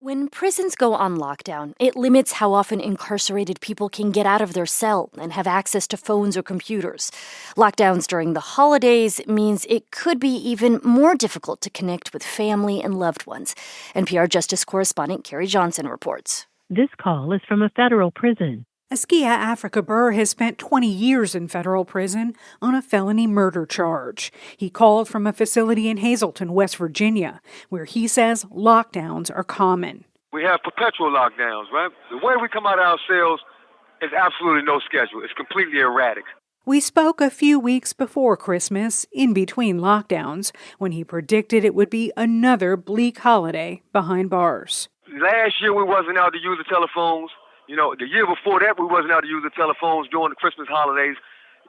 When prisons go on lockdown, it limits how often incarcerated people can get out of their cell and have access to phones or computers. Lockdowns during the holidays means it could be even more difficult to connect with family and loved ones. NPR Justice correspondent Carrie Johnson reports. This call is from a federal prison. Askia Africa Burr has spent 20 years in federal prison on a felony murder charge. He called from a facility in Hazleton, West Virginia, where he says lockdowns are common. We have perpetual lockdowns, right? The way we come out of our cells is absolutely no schedule. It's completely erratic. We spoke a few weeks before Christmas, in between lockdowns, when he predicted it would be another bleak holiday behind bars. Last year we wasn't out to use the telephones. The year before that, we wasn't out to use the telephones during the Christmas holidays,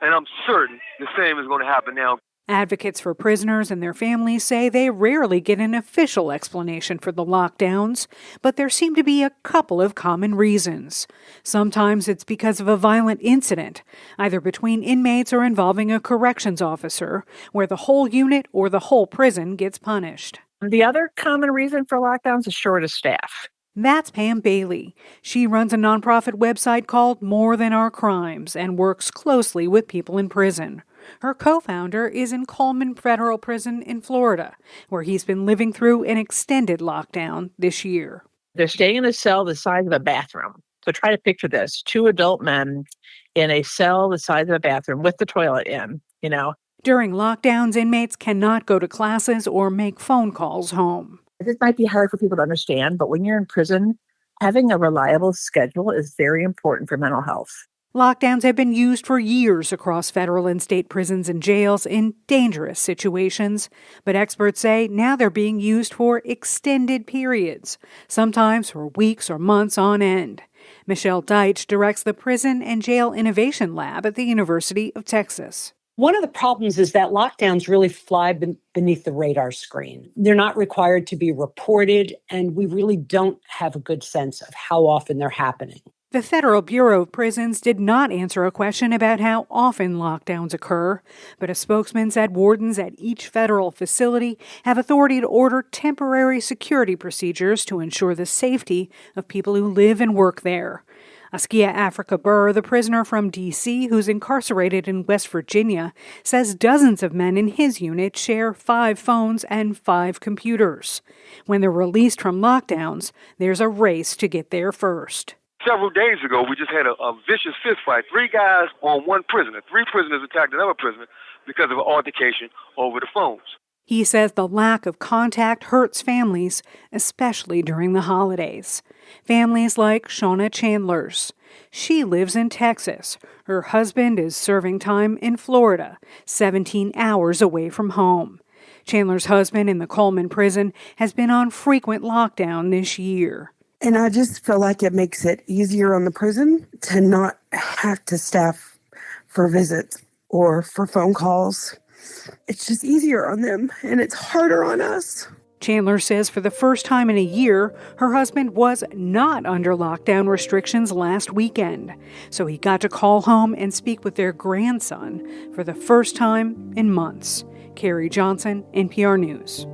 and I'm certain the same is going to happen now. Advocates for prisoners and their families say they rarely get an official explanation for the lockdowns, but there seem to be a couple of common reasons. Sometimes it's because of a violent incident, either between inmates or involving a corrections officer, where the whole unit or the whole prison gets punished. The other common reason for lockdowns is shortage of staff. That's Pam Bailey. She runs a nonprofit website called More Than Our Crimes and works closely with people in prison. Her co-founder is in Coleman Federal Prison in Florida, where he's been living through an extended lockdown this year. They're staying in a cell the size of a bathroom. So try to picture this, 2 adult men in a cell the size of a bathroom with the toilet in, During lockdowns, inmates cannot go to classes or make phone calls home. This might be hard for people to understand, but when you're in prison, having a reliable schedule is very important for mental health. Lockdowns have been used for years across federal and state prisons and jails in dangerous situations, but experts say now they're being used for extended periods, sometimes for weeks or months on end. Michelle Deitch directs the Prison and Jail Innovation Lab at the University of Texas. One of the problems is that lockdowns really fly beneath the radar screen. They're not required to be reported, and we really don't have a good sense of how often they're happening. The Federal Bureau of Prisons did not answer a question about how often lockdowns occur, but a spokesman said wardens at each federal facility have authority to order temporary security procedures to ensure the safety of people who live and work there. Askia Africa Burr, the prisoner from D.C. who's incarcerated in West Virginia, says dozens of men in his unit share 5 phones and 5 computers. When they're released from lockdowns, there's a race to get there first. Several days ago, we just had a vicious fist fight. 3 guys on 1 prisoner. 3 prisoners attacked another prisoner because of an altercation over the phones. He says the lack of contact hurts families, especially during the holidays. Families like Shauna Chandler's. She lives in Texas. Her husband is serving time in Florida, 17 hours away from home. Chandler's husband in the Coleman prison has been on frequent lockdown this year. And I just feel like it makes it easier on the prison to not have to staff for visits or for phone calls. It's just easier on them, and it's harder on us. Chandler says for the first time in a year, her husband was not under lockdown restrictions last weekend. So he got to call home and speak with their grandson for the first time in months. Carrie Johnson, NPR News.